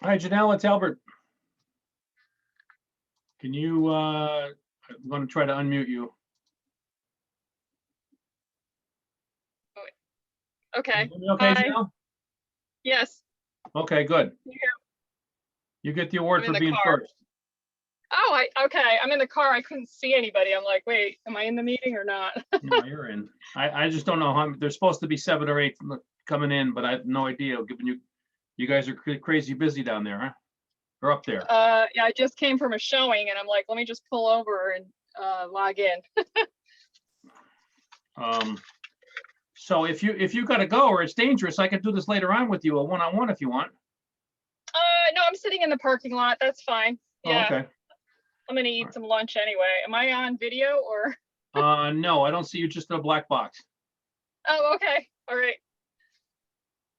Hi, Janelle, it's Albert. Can you, I'm going to try to unmute you. Okay. Okay, Hi. Janelle? Yes. Okay, good. Can you hear? You get the award I'm for in the being car. first. Oh, okay. I'm in the car. I couldn't see anybody. I'm like, wait, am I in the meeting or not? No, you're in. I just don't know how, there's supposed to be 7 or 8 coming in, but I have no idea, given you guys are crazy busy down there, huh? Or up there. Yeah, I just came from a showing and I'm like, let me just pull over and log in. So if you gotta go or it's dangerous, I could do this later on with you, a one-on-one if you want. No, I'm sitting in the parking lot. That's fine. Oh, Yeah, okay. I'm gonna eat some lunch anyway. Am I on video or? No, I don't see you, just in a black box. Oh, okay. All right.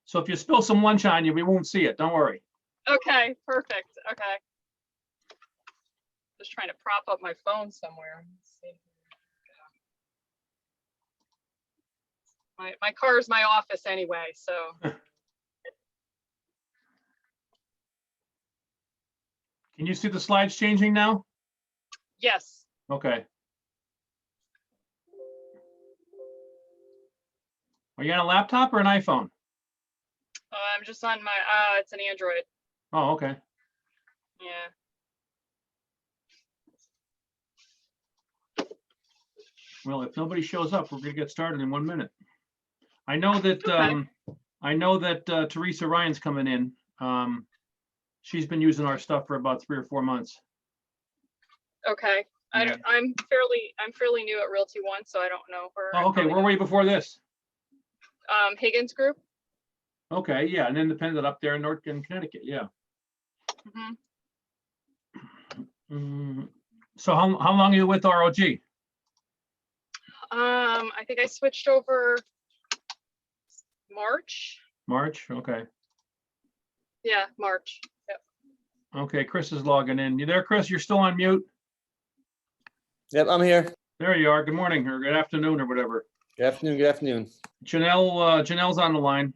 So if you spill some lunch on you, we won't see it. Don't worry. Okay, perfect. Okay. Just trying to prop up my phone somewhere. Let's see. My car is my office anyway, so. Can you see the slides changing now? Yes. Okay. Are you on a laptop or an iPhone? I'm just on my, it's an Android. Oh, okay. Yeah. Well, if nobody shows up, we're gonna get started in 1 minute. I know that, Okay. Teresa Ryan's coming in. She's been using our stuff for about 3 or 4 months. Okay. Yeah. I'm fairly new at Realty One, so I don't know her. Oh, okay. Where were you before this? Higgins Group. Okay, yeah, an independent up there in Connecticut, yeah. So how long are you with ROG? I think I switched over March. March, okay. Yeah, March. Yep. Okay, Chris is logging in. You there, Chris? You're still on mute? Yep, I'm here. There you are. Good morning or good afternoon or whatever. Good afternoon. Good afternoon. Janelle's on the line.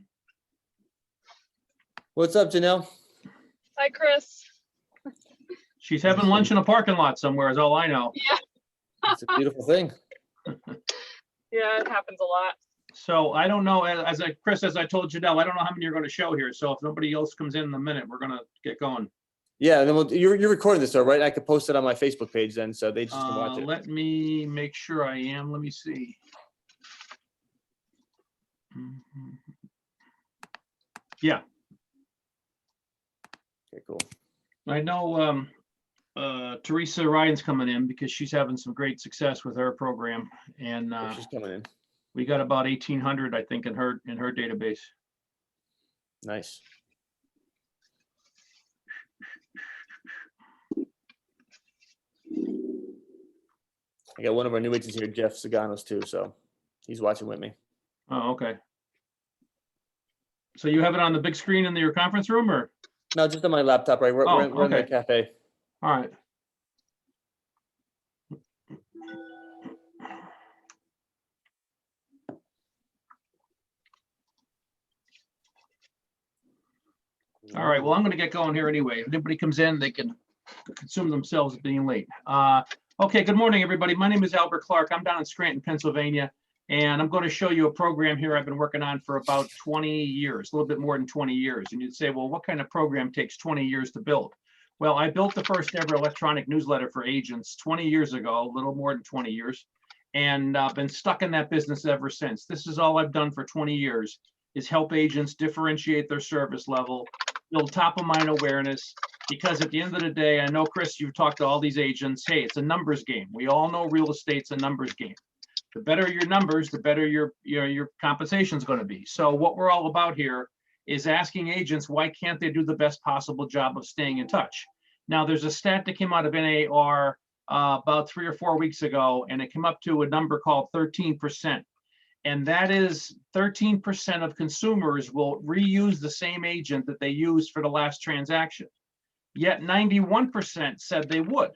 What's up, Janelle? Hi, Chris. She's having lunch in a parking lot somewhere, is all I know. Yeah. It's a beautiful thing. Yeah, it happens a lot. So I don't know, Chris, as I told Janelle, I don't know how many you're going to show here. So if nobody else comes in a minute, we're going to get going. Yeah, and then you're recording this, though, right? I could post it on my Facebook page then, so they just can watch it. Let me make sure I am. Let me see. Yeah. Okay, cool. I know Teresa Ryan's coming in because she's having some great success with her program, and She's coming in. we got about 1,800, I think, in her database. Nice. I got one of our new agents here, Jeff Saganos, too, so he's watching with me. Oh, okay. So you have it on the big screen in your conference room, or? No, just on my laptop, right? We're in the okay. cafe. All right. All right, well, I'm going to get going here anyway. If anybody comes in, they can consume themselves being late. Okay, good morning, everybody. My name is Albert Clark. I'm down in Scranton, Pennsylvania, and I'm going to show you a program here I've been working on for about 20 years, a little bit more than 20 years. And you'd say, well, what kind of program takes 20 years to build? Well, I built the first ever electronic newsletter for agents 20 years ago, a little more than 20 years, and I've been stuck in that business ever since. This is all I've done for 20 years, is help agents differentiate their service level, build top of mind awareness, because at the end of the day, I know, Chris, you've talked to all these agents. Hey, it's a numbers game. We all know real estate's a numbers game. The better your numbers, the better your compensation is going to be. So what we're all about here is asking agents, why can't they do the best possible job of staying in touch? Now, there's a stat that came out of NAR about 3 or 4 weeks ago, and it came up to a number called 13%. And that is 13% of consumers will reuse the same agent that they used for the last transaction. Yet 91% said they would.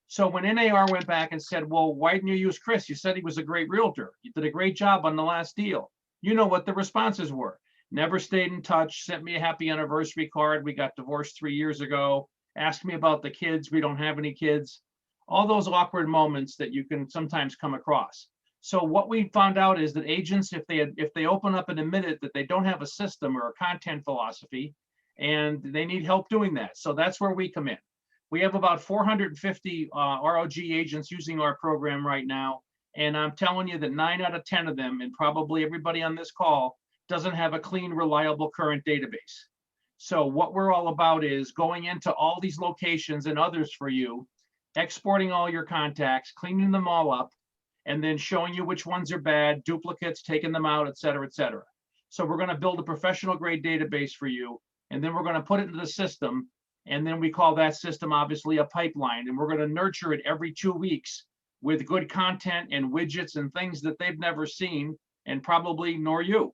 So when NAR went back and said, well, why didn't you use Chris? You said he was a great realtor. You did a great job on the last deal. You know what the responses were. never stayed in touch, sent me a happy anniversary card. We got divorced 3 years ago, asked me about the kids. We don't have any kids. All those awkward moments that you can sometimes come across. So what we found out is that agents, if they open up and admit it that they don't have a system or a content philosophy, and they need help doing that. So that's where we come in. We have about 450 ROG agents using our program right now. And I'm telling you that 9 out of 10 of them, and probably everybody on this call, doesn't have a clean, reliable current database. So what we're all about is going into all these locations and others for you, exporting all your contacts, cleaning them all up, and then showing you which ones are bad, duplicates, taking them out, et cetera, et cetera. So we're going to build a professional grade database for you, and then we're going to put it into the system. And then we call that system obviously a pipeline, and we're going to nurture it every 2 weeks with good content and widgets and things that they've never seen, and probably nor you.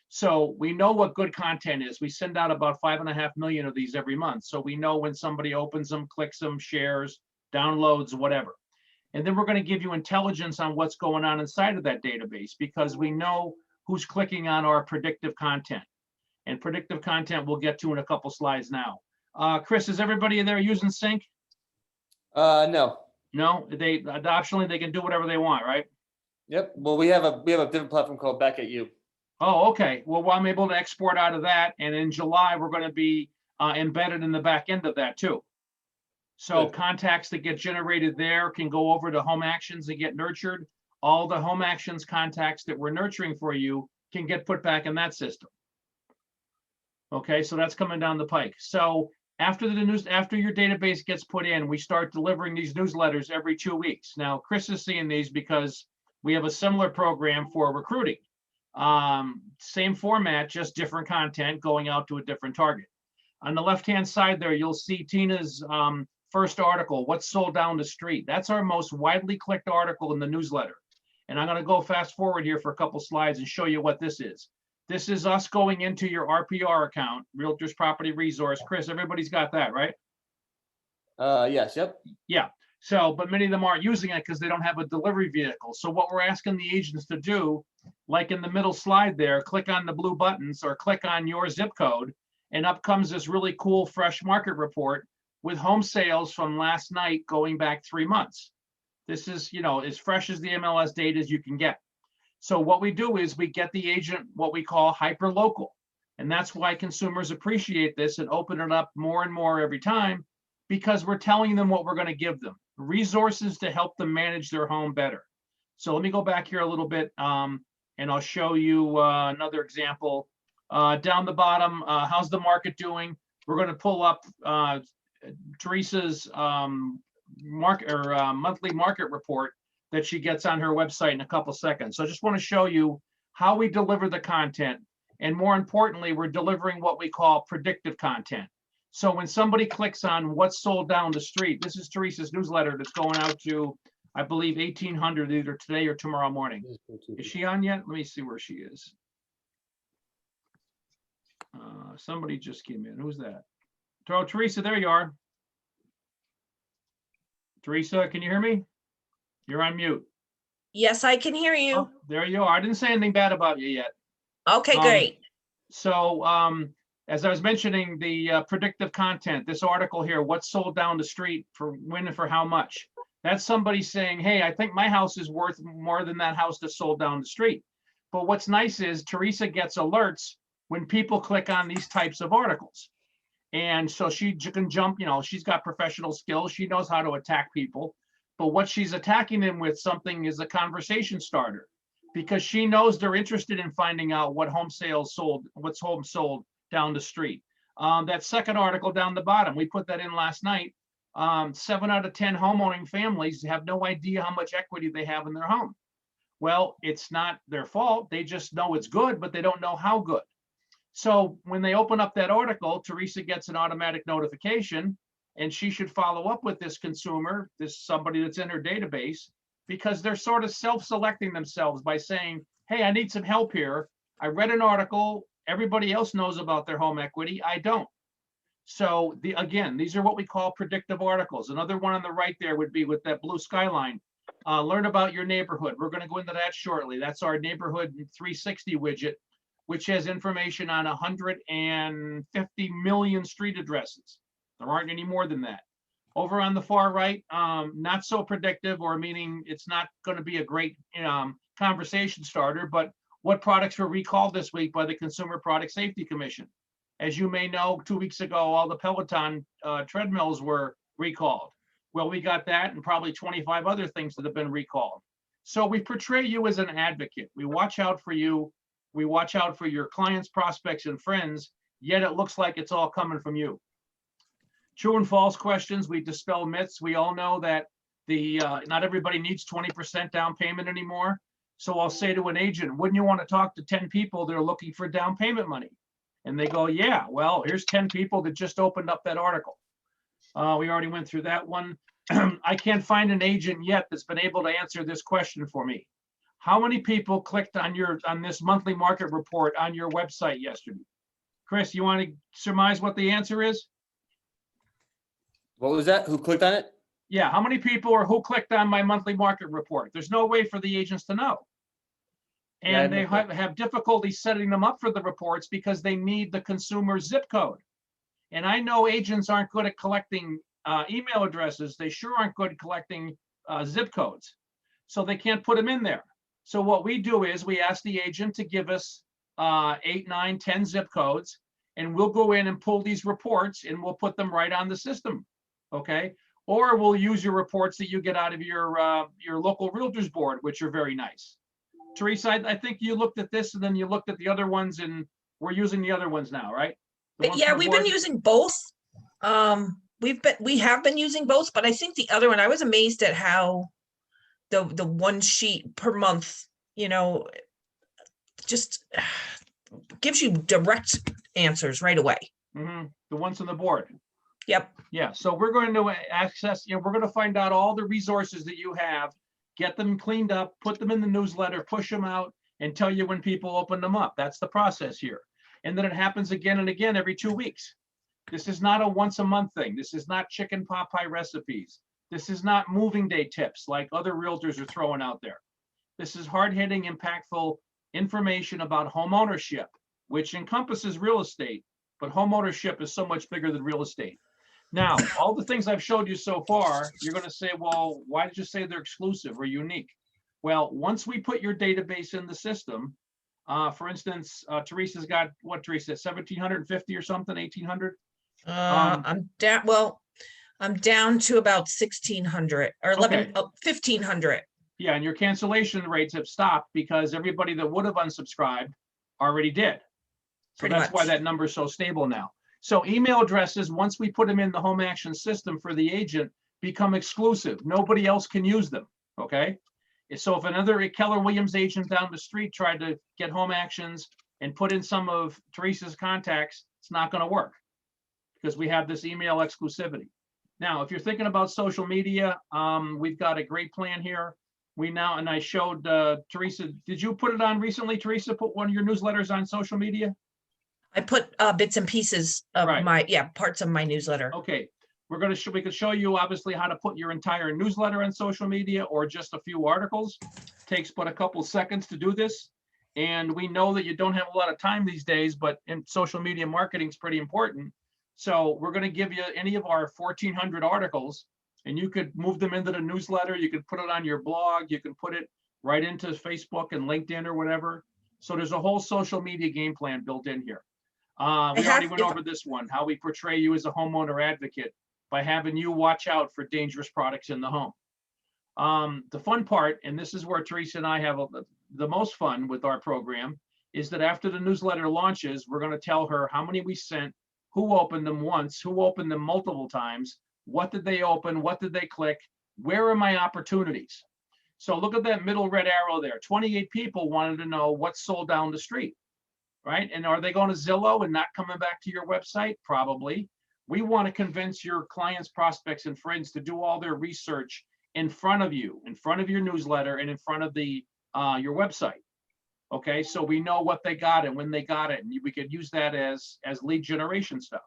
So we know what good content is. We send out about 5.5 million of these every month. So we know when somebody opens them, clicks them, shares, downloads, whatever. And then we're going to give you intelligence on what's going on inside of that database, because we know who's clicking on our predictive content. And predictive content we'll get to in a couple slides now. Chris, is everybody there using Sync? No. No, optionally they can do whatever they want, right? Yep. Well, we have a different platform called Back at You. Oh, okay. Well, I'm able to export out of that, and in July we're going to be embedded in the back end of that too. So Good. contacts that get generated there can go over to Home Actions and get nurtured. All the Home Actions contacts that we're nurturing for you can get put back in that system. Okay, so that's coming down the pike. So after your database gets put in, we start delivering these newsletters every 2 weeks. Now, Chris is seeing these because we have a similar program for recruiting. Same format, just different content going out to a different target. On the left-hand side there, you'll see Tina's first article, What's Sold Down the Street. That's our most widely clicked article in the newsletter. And I'm going to go fast forward here for a couple slides and show you what this is. This is us going into your RPR account, Realtors Property Resource. Chris, everybody's got that, right? Yes. Yep. Yeah. So, but many of them aren't using it because they don't have a delivery vehicle. So what we're asking the agents to do, like in the middle slide there, click on the blue buttons or click on your zip code, and up comes this really cool fresh market report with home sales from last night going back 3 months. This is, as fresh as the MLS data as you can get. So what we do is we get the agent what we call hyper local. And that's why consumers appreciate this and open it up more and more every time, because we're telling them what we're going to give them, resources to help them manage their home better. So let me go back here a little bit and I'll show you another example. Down the bottom, how's the market doing? We're going to pull up Teresa's monthly market report that she gets on her website in a couple seconds. So I just want to show you how we deliver the content. And more importantly, we're delivering what we call predictive content. So when somebody clicks on What's Sold Down the Street, this is Teresa's newsletter that's going out to, I believe, 1,800 either today or tomorrow morning. Is she on yet? Let me see where she is. Somebody just came in. Who's that? Oh, Teresa, there you are. Teresa, can you hear me? You're on mute. Yes, I can hear you. Oh, there you are. I didn't say anything bad about you yet. Okay, great. So as I was mentioning, the predictive content, this article here, What's Sold Down the Street, for when and for how much? That's somebody saying, hey, I think my house is worth more than that house that's sold down the street. But what's nice is Teresa gets alerts when people click on these types of articles. And so she can jump, she's got professional skills. She knows how to attack people. But what she's attacking them with something is a conversation starter, because she knows they're interested in finding out what home sales sold, what's home sold down the street. That second article down the bottom, we put that in last night. 7 out of 10 homeowning families have no idea how much equity they have in their home. Well, it's not their fault. They just know it's good, but they don't know how good. So when they open up that article, Teresa gets an automatic notification, and she should follow up with this consumer, this somebody that's in her database, because they're sort of self-selecting themselves by saying, hey, I need some help here. I read an article. Everybody else knows about their home equity. I don't. So again, these are what we call predictive articles. Another one on the right there would be with that blue skyline. Learn about your neighborhood. We're going to go into that shortly. That's our neighborhood 360 widget, which has information on 150 million street addresses. There aren't any more than that. Over on the far right, not so predictive, or meaning it's not going to be a great conversation starter, but what products were recalled this week by the Consumer Product Safety Commission? As you may know, 2 weeks ago, all the Peloton treadmills were recalled. Well, we got that and probably 25 other things that have been recalled. So we portray you as an advocate. We watch out for you. We watch out for your clients, prospects, and friends, yet it looks like it's all coming from you. True and false questions, we dispel myths. We all know that not everybody needs 20% down payment anymore. So I'll say to an agent, wouldn't you want to talk to 10 people that are looking for down payment money? And they go, yeah, well, here's 10 people that just opened up that article. We already went through that one. I can't find an agent yet that's been able to answer this question for me. How many people clicked on this monthly market report on your website yesterday? Chris, you want to surmise what the answer is? What was that? Who clicked on it? Yeah, how many people or who clicked on my monthly market report? There's no way for the agents to know. Yeah, And they have difficulty setting them up for the reports because they need the consumer zip code. And I know agents aren't good at collecting email addresses. They sure aren't good at collecting zip codes. So they can't put them in there. So what we do is we ask the agent to give us 8, 9, 10 zip codes, and we'll go in and pull these reports and we'll put them right on the system. Okay. Or we'll use your reports that you get out of your local realtors board, which are very nice. Teresa, I think you looked at this and then you looked at the other ones, and we're using the other ones now, right? The ones Yeah, from the we've been board? using both. We have been using both, but I think the other one, I was amazed at how the one sheet per month, just gives you direct answers right away. Mhm. The ones on the board. Yep. Yeah, so we're going to access, we're going to find out all the resources that you have, get them cleaned up, put them in the newsletter, push them out, and tell you when people open them up. That's the process here. And then it happens again and again every 2 weeks. This is not a once a month thing. This is not chicken pot pie recipes. This is not moving day tips like other realtors are throwing out there. This is hard-hitting, impactful information about home ownership, which encompasses real estate, but home ownership is so much bigger than real estate. Now, all the things I've showed you so far, you're going to say, well, why did you say they're exclusive or unique? Well, once we put your database in the system, for instance, Teresa's got, what, Teresa, 1,750 or something, 1,800? I'm down. Well, I'm down to about 1,600 or 1,500. Yeah, and your cancellation rates have stopped because everybody that would have unsubscribed already did. So Pretty that's why much. that number is so stable now. So email addresses, once we put them in the home action system for the agent, become exclusive. Nobody else can use them, okay? So if another Keller Williams agent down the street tried to get home actions and put in some of Teresa's contacts, it's not going to work because we have this email exclusivity. Now, if you're thinking about social media, we've got a great plan here. And I showed Teresa, did you put it on recently, Teresa, put one of your newsletters on social media? I put bits and pieces of Right. parts of my newsletter. Okay, we could show you obviously how to put your entire newsletter on social media or just a few articles. Takes but a couple seconds to do this. And we know that you don't have a lot of time these days, but in social media marketing is pretty important. So we're going to give you any of our 1,400 articles, and you could move them into the newsletter. You could put it on your blog. You can put it right into Facebook and LinkedIn or whatever. So there's a whole social media game plan built in here. We already went over this one, how we portray you as a homeowner advocate by having you watch out for dangerous products in the home. The fun part, and this is where Teresa and I have the most fun with our program, is that after the newsletter launches, we're going to tell her how many we sent, who opened them once, who opened them multiple times, what did they open, what did they click, where are my opportunities? So look at that middle red arrow there. 28 people wanted to know what's sold down the street. Right? And are they going to Zillow and not coming back to your website? Probably. We want to convince your clients, prospects, and friends to do all their research in front of you, in front of your newsletter, and in front of your website. Okay, so we know what they got and when they got it, and we could use that as lead generation stuff.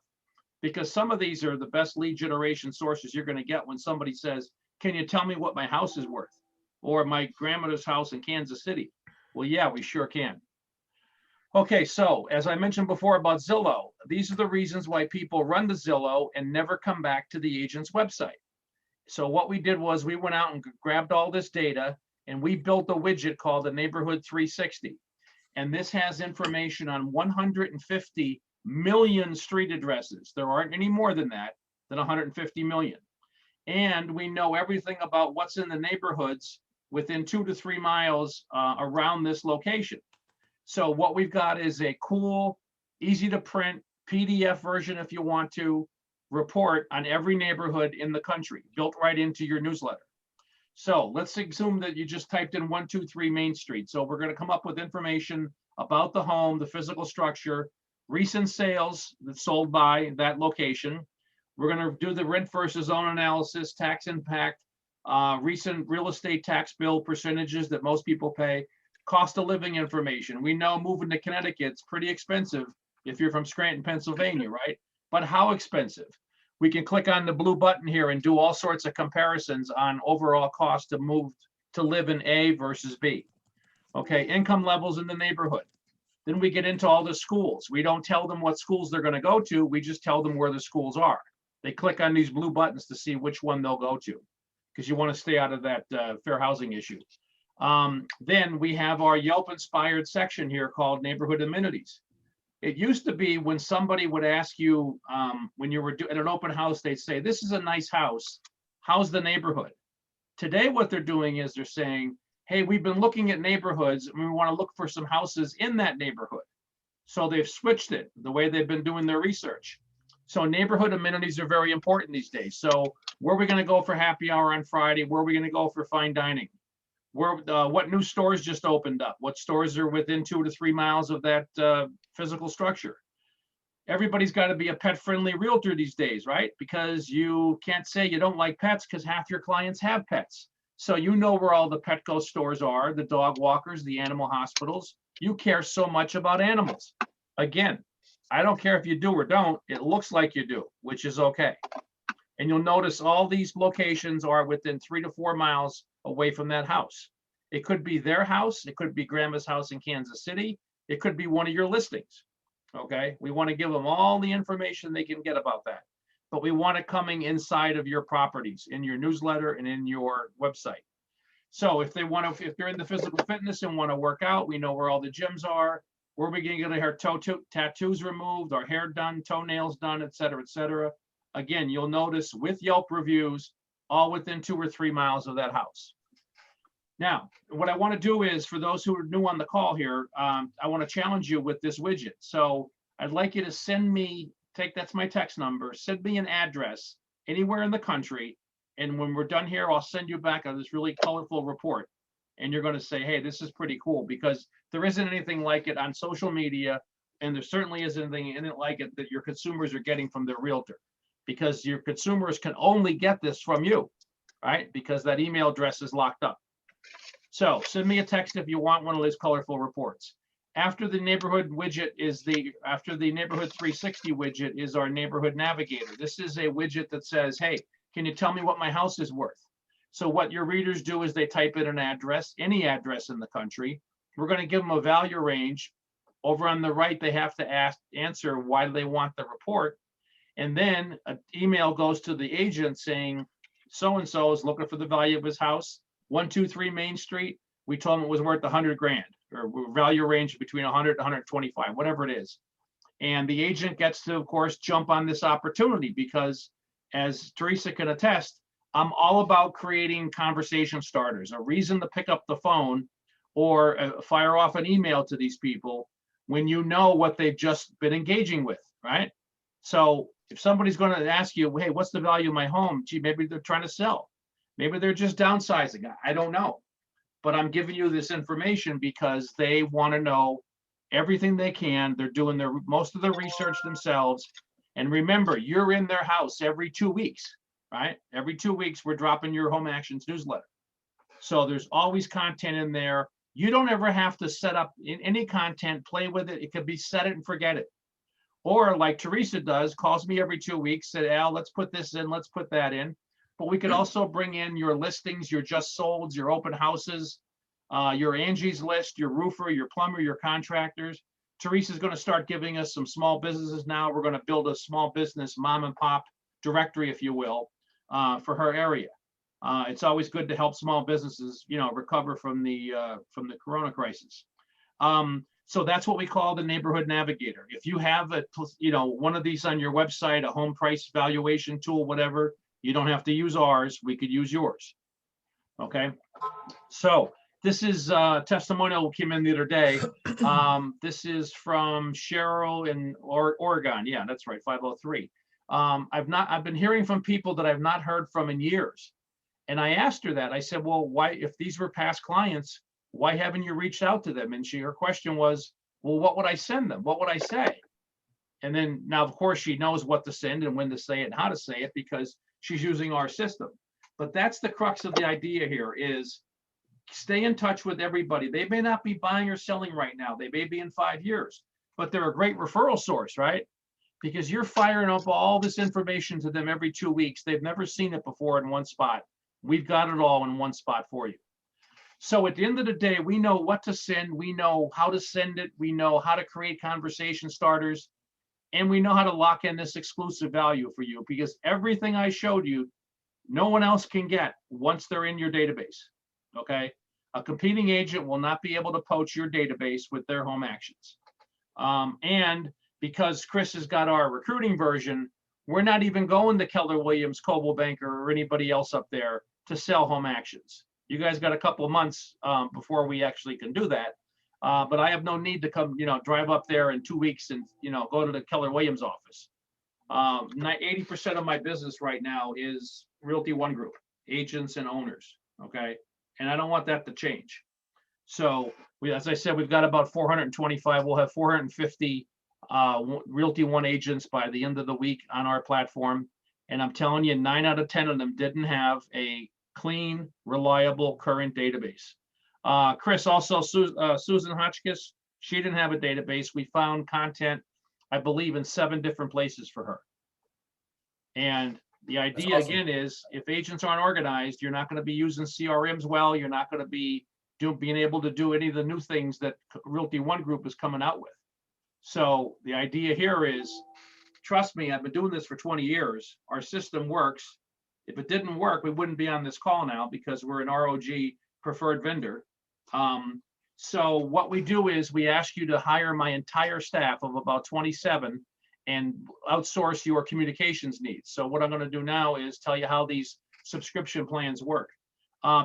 Because some of these are the best lead generation sources you're going to get when somebody says, "Can you tell me what my house is worth?" Or my grandmother's house in Kansas City. Well, yeah, we sure can. Okay, so as I mentioned before about Zillow, these are the reasons why people run to Zillow and never come back to the agent's website. So what we did was we went out and grabbed all this data and we built a widget called the Neighborhood 360. And this has information on 150 million street addresses. There aren't any more than that, than 150 million. And we know everything about what's in the neighborhoods within 2 to 3 miles around this location. So what we've got is a cool, easy to print PDF version if you want to report on every neighborhood in the country, built right into your newsletter. So let's assume that you just typed in 123 Main Street. So we're going to come up with information about the home, the physical structure, recent sales that sold by that location. We're going to do the rent versus own analysis, tax impact, recent real estate tax bill percentages that most people pay, cost of living information. We know moving to Connecticut's pretty expensive if you're from Scranton, Pennsylvania, right? But how expensive? We can click on the blue button here and do all sorts of comparisons on overall cost to move to live in A versus B. Okay, income levels in the neighborhood. Then we get into all the schools. We don't tell them what schools they're going to go to. We just tell them where the schools are. They click on these blue buttons to see which one they'll go to, because you want to stay out of that fair housing issue. Then we have our Yelp inspired section here called neighborhood amenities. It used to be when somebody would ask you, when you were at an open house, they'd say, this is a nice house. How's the neighborhood? Today, what they're doing is they're saying, hey, we've been looking at neighborhoods and we want to look for some houses in that neighborhood. So they've switched it the way they've been doing their research. So neighborhood amenities are very important these days. So where are we going to go for happy hour on Friday? Where are we going to go for fine dining? Where, what new stores just opened up? What stores are within 2 to 3 miles of that physical structure? Everybody's got to be a pet-friendly realtor these days, right? Because you can't say you don't like pets because half your clients have pets. So you know where all the Petco stores are, the dog walkers, the animal hospitals. You care so much about animals. Again, I don't care if you do or don't, it looks like you do, which is okay. And you'll notice all these locations are within 3 to 4 miles away from that house. It could be their house. It could be grandma's house in Kansas City. It could be one of your listings. Okay. We want to give them all the information they can get about that, but we want it coming inside of your properties, in your newsletter and in your website. So if they want to, if they're in the physical fitness and want to work out, we know where all the gyms are. Where are we going to get our tattoos removed, our hair done, toenails done, et cetera, et cetera. Again, you'll notice with Yelp reviews, all within 2 or 3 miles of that house. Now, what I want to do is, for those who are new on the call here, I want to challenge you with this widget. So I'd like you to send me, that's my text number, send me an address anywhere in the country. And when we're done here, I'll send you back this really colorful report. And you're going to say, hey, this is pretty cool, because there isn't anything like it on social media. And there certainly isn't anything in it like it that your consumers are getting from their realtor, because your consumers can only get this from you, right? Because that email address is locked up. So send me a text if you want one of these colorful reports. After the neighborhood widget is after the neighborhood 360 widget is our neighborhood navigator. This is a widget that says, hey, can you tell me what my house is worth? So what your readers do is they type in an address, any address in the country. We're going to give them a value range. Over on the right, they have to answer why they want the report. And then an email goes to the agent saying, so-and-so is looking for the value of his house, 123 Main Street. We told him it was worth 100 grand, or value range between 100 and 125, whatever it is. And the agent gets to, of course, jump on this opportunity, because as Teresa can attest, I'm all about creating conversation starters, a reason to pick up the phone or fire off an email to these people when you know what they've just been engaging with, right? So if somebody's going to ask you, hey, what's the value of my home? Gee, maybe they're trying to sell. Maybe they're just downsizing. I don't know. But I'm giving you this information because they want to know everything they can. They're doing most of the research themselves. And remember, you're in their house every 2 weeks, right? Every 2 weeks, we're dropping your Home Actions newsletter. So there's always content in there. You don't ever have to set up in any content, play with it. It could be set it and forget it. Or like Teresa does, calls me every 2 weeks, said, Al, let's put this in, let's put that in. But we could also bring in your listings, your just solds, your open houses, your Angie's list, your roofer, your plumber, your contractors. Teresa's going to start giving us some small businesses now. We're going to build a small business mom and pop directory, if you will, for her area. It's always good to help small businesses, recover from the Corona crisis. So that's what we call the neighborhood navigator. If you have one of these on your website, a home price valuation tool, whatever, you don't have to use ours. We could use yours. Okay. So this is testimonial came in the other day. This is from Cheryl in Oregon. Yeah, that's right. 503. I've been hearing from people that I've not heard from in years. And I asked her that. I said, well, why, if these were past clients, why haven't you reached out to them? And her question was, well, what would I send them? What would I say? And then now, of course, she knows what to send and when to say it and how to say it because she's using our system. But that's the crux of the idea here is stay in touch with everybody. They may not be buying or selling right now. They may be in 5 years, but they're a great referral source, right? Because you're firing up all this information to them every 2 weeks. They've never seen it before in one spot. We've got it all in one spot for you. So at the end of the day, we know what to send. We know how to send it. We know how to create conversation starters. And we know how to lock in this exclusive value for you because everything I showed you, no one else can get once they're in your database. Okay. A competing agent will not be able to poach your database with their home actions. And because Chris has got our recruiting version, we're not even going to Keller Williams, Coldwell Banker, or anybody else up there to sell home actions. You guys got a couple of months before we actually can do that. But I have no need to come, drive up there in 2 weeks and, go to the Keller Williams office. 80% of my business right now is Realty One Group, agents and owners. Okay. And I don't want that to change. So as I said, we've got about 425. We'll have 450 Realty One agents by the end of the week on our platform. And I'm telling you, 9 out of 10 of them didn't have a clean, reliable, current database. Chris, also Susan Hotchkiss, she didn't have a database. We found content, I believe, in 7 different places for her. And the idea again is if agents aren't organized, you're not going to be using CRMs well. You're not going to be being able to do any of the new things that Realty One Group is coming out with. So the idea here is, trust me, I've been doing this for 20 years. Our system works. If it didn't work, we wouldn't be on this call now because we're an ROG preferred vendor. So what we do is we ask you to hire my entire staff of about 27 and outsource your communications needs. So what I'm going to do now is tell you how these subscription plans work.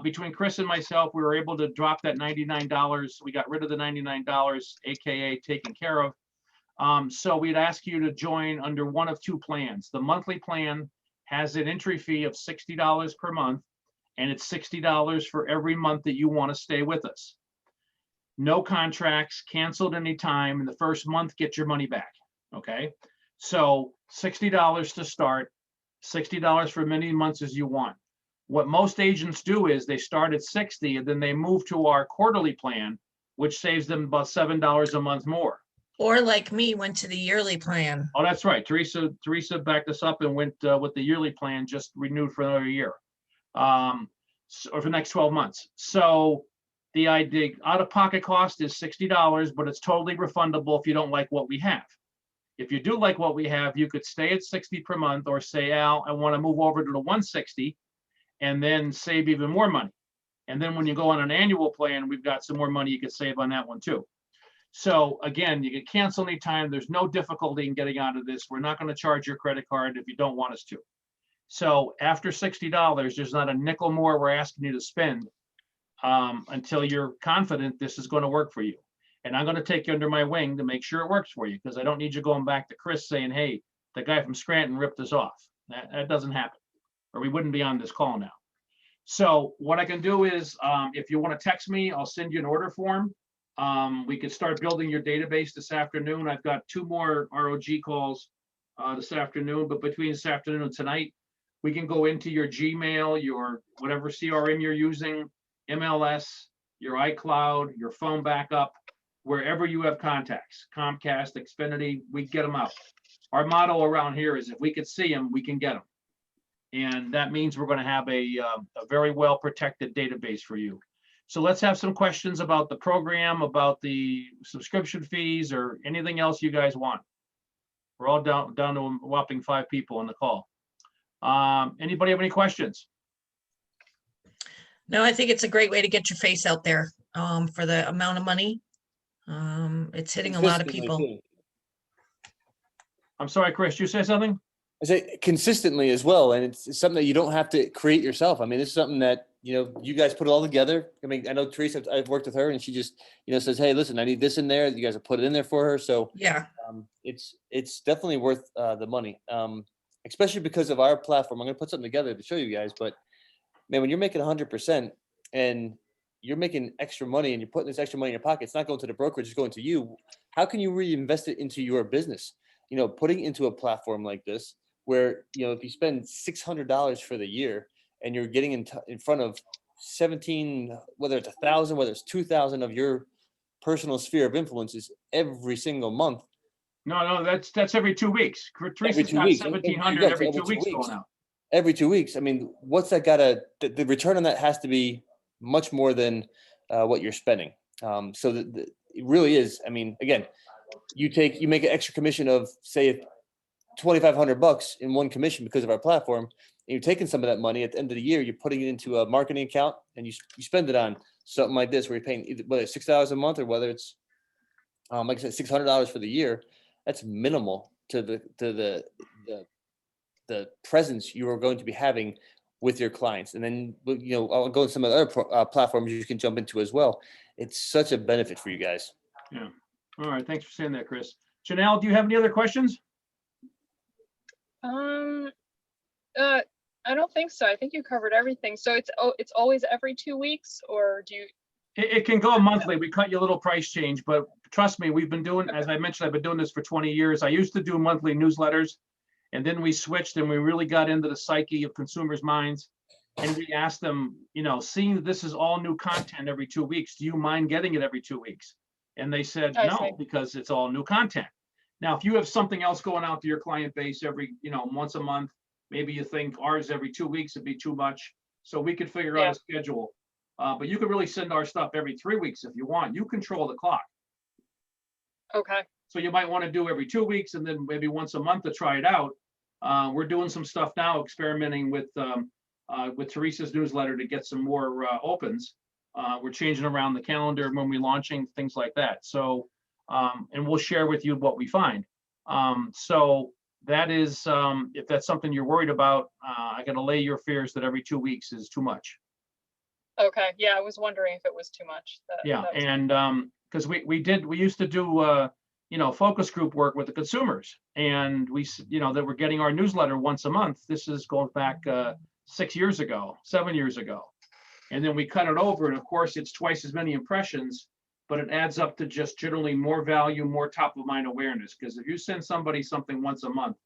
Between Chris and myself, we were able to drop that $99. We got rid of the $99, AKA taken care of. So we'd ask you to join under one of 2 plans. The monthly plan has an entry fee of $60 per month, and it's $60 for every month that you want to stay with us. No contracts, canceled anytime. In the first month, get your money back. Okay, so $60 to start, $60 for many months as you want. What most agents do is they start at $60 and then they move to our quarterly plan, which saves them about $7 a month more. Or like me, went to the yearly plan. Oh, that's right. Teresa backed us up and went with the yearly plan, just renewed for another year, or for the next 12 months. So the idea, out-of-pocket cost is $60, but it's totally refundable if you don't like what we have. If you do like what we have, you could stay at $60 per month or say, Al, I want to move over to the $160 and then save even more money. And then when you go on an annual plan, we've got some more money you could save on that one too. So again, you can cancel anytime. There's no difficulty in getting out of this. We're not going to charge your credit card if you don't want us to. So after $60, there's not a nickel more we're asking you to spend until you're confident this is going to work for you. And I'm going to take you under my wing to make sure it works for you, because I don't need you going back to Chris saying, hey, the guy from Scranton ripped us off. That doesn't happen, or we wouldn't be on this call now. So what I can do is, if you want to text me, I'll send you an order form. We could start building your database this afternoon. I've got 2 more ROG calls this afternoon, but between this afternoon and tonight, we can go into your Gmail, your whatever CRM you're using, MLS, your iCloud, your phone backup, wherever you have contacts, Comcast, Xfinity, we get them out. Our motto around here is if we could see them, we can get them. And that means we're going to have a very well protected database for you. So let's have some questions about the program, about the subscription fees, or anything else you guys want. We're all down to a whopping 5 people on the call. Anybody have any questions? No, I think it's a great way to get your face out there, for the amount of money. It's hitting a lot of Consistently, people. too. I'm sorry, Chris, you say something? I say consistently as well, and it's something that you don't have to create yourself. I mean, this is something that, you know, you guys put it all together. I mean, I know Teresa, I've worked with her, and she just, you know, says, hey, listen, I need this in there. You guys have put it in there for her. So Yeah, it's definitely worth the money, especially because of our platform. I'm going to put something together to show you guys, but man, when you're making 100% and you're making extra money and you're putting this extra money in your pocket, it's not going to the brokerage, it's going to you. How can you reinvest it into your business? You know, putting into a platform like this, where, you know, if you spend $600 for the year and you're getting in front of 17, whether it's 1,000, whether it's 2,000 of your personal sphere of influences every single month. No, that's every 2 weeks. Teresa's 2 got weeks. 1,700 Yes, every 2 weeks going out. Every 2 weeks. I mean, what's that the return on that has to be much more than what you're spending. So it really is. I mean, again, you make an extra commission of, say, $2,500 in one commission because of our platform, and you're taking some of that money at the end of the year, you're putting it into a marketing account, and you spend it on something like this, where you're paying either, whether it's $6 a month or whether it's, like I said, $600 for the year. That's minimal to the presence you are going to be having with your clients. And then, you know, I'll go to some of the other platforms you can jump into as well. It's such a benefit for you guys. Yeah. All right. Thanks for saying that, Chris. Janelle, do you have any other questions? I don't think so. I think you covered everything. So it's always every 2 weeks, or do you? It can go monthly. We cut you a little price change, but trust me, we've been doing, as I mentioned, I've been doing this for 20 years. I used to do monthly newsletters, and then we switched and we really got into the psyche of consumers' minds. And we asked them, you know, seeing that this is all new content every 2 weeks, do you mind getting it every 2 weeks? And they said, I no, see. because it's all new content. Now, if you have something else going out to your client base every, you know, once a month, maybe you think ours every 2 weeks would be too much. So we could figure out a schedule. But you could really send our stuff every 3 weeks if you want. You control the clock. Okay. So you might want to do every 2 weeks and then maybe once a month to try it out. We're doing some stuff now, experimenting with Teresa's newsletter to get some more opens. We're changing around the calendar when we're launching, things like that. So, and we'll share with you what we find. So that is, if that's something you're worried about, I got to lay your fears that every 2 weeks is too much. Okay. Yeah, I was wondering if it was too much. Yeah, and because we used to do you know, focus group work with the consumers, and we, you know, that we're getting our newsletter once a month. This is going back 6 years ago, 7 years ago, and then we cut it over, and of course it's twice as many impressions, but it adds up to just generally more value, more top of mind awareness. Because if you send somebody something once a month,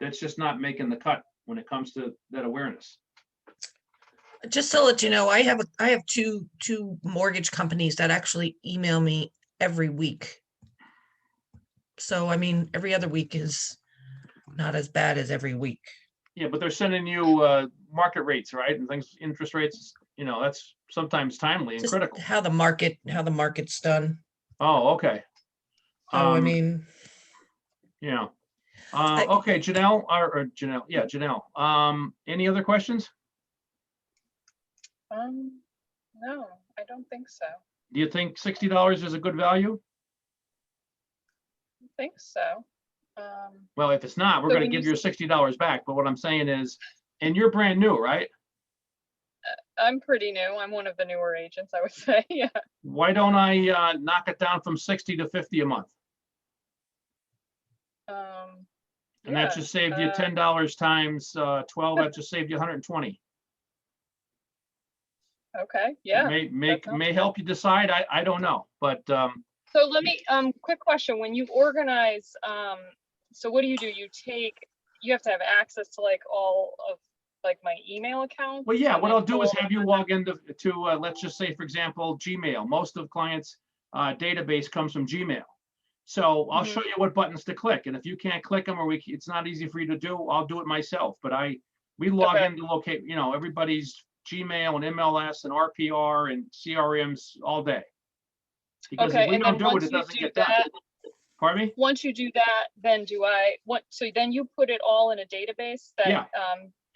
that's just not making the cut when it comes to that awareness. just to let you know, I have two mortgage companies that actually email me every week. So, I mean, every other week is not as bad as every week. Yeah, but they're sending you market rates, right? And things, interest rates, you know, that's sometimes timely and Just critical. how the market's done. Oh, okay. So, I mean, Yeah. Okay, Janelle, or Janelle, yeah, Janelle. Any other questions? No, I don't think so. Do you think $60 is a good value? I think so. Well, if it's not, we're So gonna when you give your $60 back. But what I'm saying is, and you're brand new, right? I'm pretty new. I'm one of the newer agents, I would say. Yeah. Why don't I knock it down from 60 to 50 a month? And that just saved you $10 times 12, that just saved you 120. Okay, yeah. May help you decide. I don't know, but So let me, quick question. When you organize, so what do? You have to have access to like all of like my email accounts? well, yeah, and what then I'll do is go have you over- log into let's just say, for example, Gmail. Most of clients' database comes from Gmail. So I'll show you what buttons to click. And if you can't click them, or it's not easy for you to do, I'll do it myself. But we log Okay. in to locate, you know, everybody's Gmail and MLS and RPR and CRMs all day. Because Okay, if we and don't then do it, once it you doesn't do get done. that, Pardon me? once you do that, then so then you put it all in a database that, Yeah.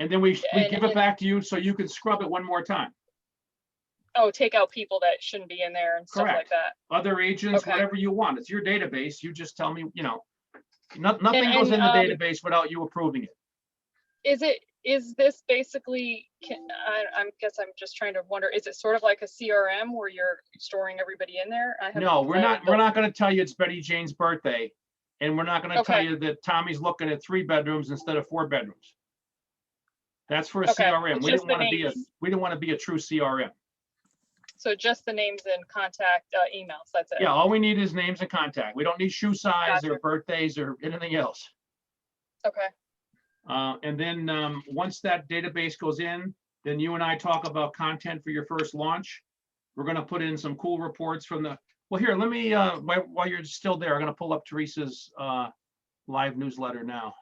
And then we and- give it back to you so you can scrub it one more time. oh, take out people that shouldn't be in there and stuff like Correct. that. Other agents, Okay. whatever you want. It's your database. You just tell me, nothing goes in the database without you approving it. Is this basically, I guess I'm just trying to wonder, is it sort of like a CRM where you're storing everybody in there? No, we're not gonna tell you it's Betty Jane's birthday. And we're not gonna tell Okay. you that Tommy's looking at 3 bedrooms instead of 4 bedrooms. That's for a Okay, CRM. it's We just didn't the want to be names. we didn't want to be a true CRM. So just the names and contact emails, that's it? Yeah, all we need is names and contact. We don't need shoe size or Gotcha. birthdays or anything else. Okay, And then once that database goes in, then you and I talk about content for your first launch. We're gonna put in some cool reports from well, here, let me, while you're still there, I'm gonna pull up Teresa's live newsletter now.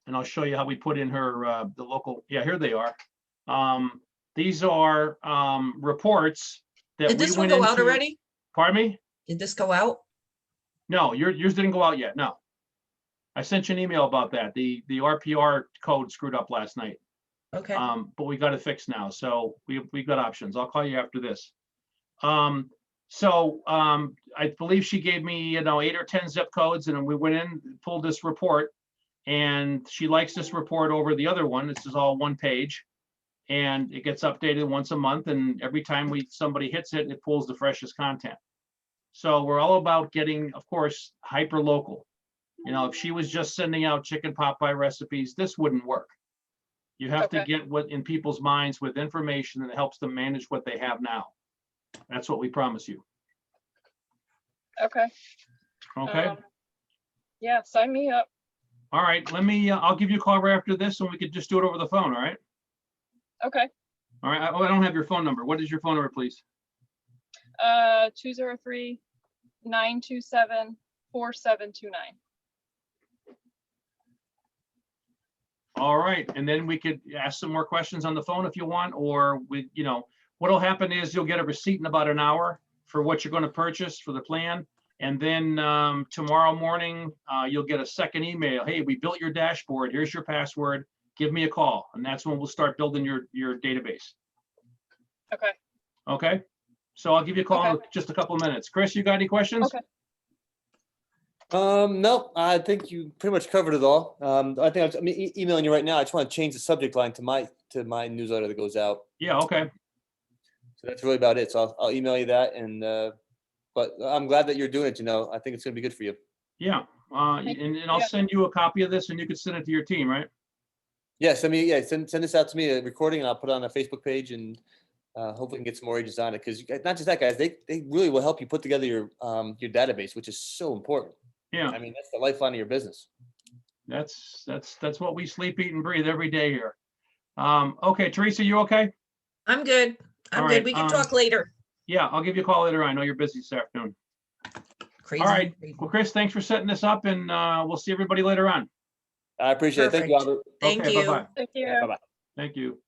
And I'll show you how we put in her, the local, yeah, here they are. These are reports that Did we this one went go out into. already? Pardon me? Did this go out? No, yours didn't go out yet, no. I sent you an email about that. The RPR code screwed up last night. Okay. But we got it fixed now, so we've got options. I'll call you after this. I believe she gave me, 8 or 10 zip codes, and then we went in, pulled this report, and she likes this report over the other one. This is all one page, and it gets updated once a month, and every time somebody hits it, it pulls the freshest content. So we're all about getting, of course, hyper local. If she was just sending out chicken pot pie recipes, this wouldn't work. You have to Okay. get what in people's minds with information that helps them manage what they have now. That's what we promise you. okay. Okay? Yeah, sign me up. All right, I'll give you a call right after this and we could just do it over the phone, all right? Okay, All right, I don't have your phone number. What is your phone number, please? 203-927-4729. All right, and then we could ask some more questions on the phone if you want, or what'll happen is you'll get a receipt in about an hour for what you're gonna purchase for the plan. And then tomorrow morning, you'll get a second email. Hey, we built your dashboard. Here's your password. Give me a call. And that's when we'll start building your database. Okay, Okay? So I'll give you a call in Okay. just a couple of minutes. Chris, you got any questions? Okay. No, I think you pretty much covered it all. I think I'm emailing you right now. I just want to change the subject line to my newsletter that goes out. Yeah, okay. So that's really about it. So I'll email you that, and but I'm glad that you're doing it. I think it's gonna be good for you. Yeah. And I'll Yeah. send you a copy of this and you can send it to your team, right? Yes, send this out to me, a recording, and I'll put it on a Facebook page, and hopefully we can get some more agents on it. Because not just that, guys, they really will help you put together your database, which is so important. Yeah. I mean, that's the lifeline of your business. That's what we sleep, eat, and breathe every day here. Okay, Teresa, you okay? I'm good. I'm All good. right, We can talk later. Yeah, I'll give you a call later on. I know you're busy this afternoon. Crazy. All right. crazy. Well, Chris, thanks for setting this up, and we'll see everybody later on. I appreciate it. Thank you, Perfect. Albert. Thank Okay, you. bye-bye. thank you. Bye-bye. Thank you.